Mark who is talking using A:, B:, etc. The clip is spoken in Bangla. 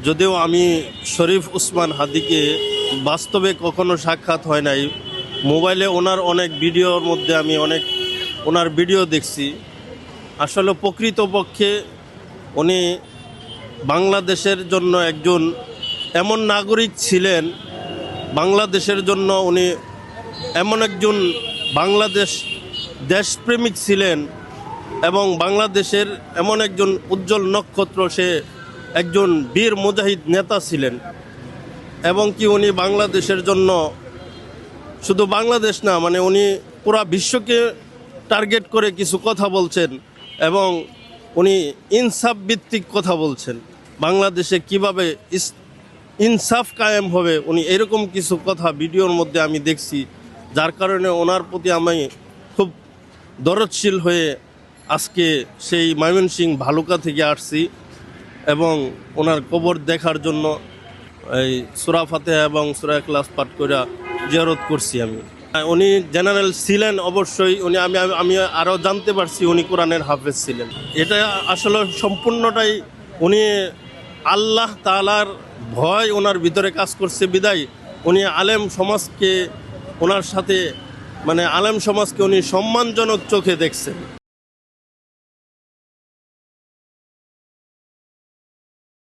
A: যদিও আমি শরীফ উসমান হাদিকে বাস্তবে কখনো সাক্ষাৎ হয় নাই, মোবাইলে ওনার অনেক ভিডিওর মধ্যে আমি অনেক ওনার ভিডিও দেখছি। আসলে প্রকৃতপক্ষে উনি বাংলাদেশের জন্য একজন এমন নাগরিক ছিলেন, বাংলাদেশের জন্য উনি এমন একজন বাংলাদেশ দেশপ্রেমিক ছিলেন এবং বাংলাদেশের এমন একজন উজ্জ্বল নক্ষত্র, সে একজন বীর মুজাহিদ নেতা ছিলেন। এবং কি উনি বাংলাদেশের জন্য শুধু বাংলাদেশ না, মানে উনি পুরা বিশ্বকে টার্গেট করে কিছু কথা বলছেন এবং উনি ইনসাফ ভিত্তিক কথা বলছেন। বাংলাদেশে কিভাবে ইনসাফ কায়েম হবে, উনি এরকম কিছু কথা ভিডিওর মধ্যে আমি দেখছি, যার কারণে ওনার প্রতি আমি খুব দরদশীল হয়ে আজকে সেই ময়মনসিংহ ভালুকা থেকে আসছি এবং ওনার কবর দেখার জন্য এই সূরা ফাতিহা এবং সূরা ইখলাস পাঠ করে জিয়ারত করছি আমি। উনি জেনারেল ছিলেন অবশ্যই, আমি আরও জানতে পারছি উনি কোরআনের হাফেজ ছিলেন। এটা আসলে সম্পূর্ণটাই উনি আল্লাহ তাআলার ভয় ওনার ভিতরে কাজ করছে বিদায় উনি আলেম সমাজকে ওনার সাথে, মানে আলেম সমাজকে উনি সম্মানজনক চোখে দেখছেন।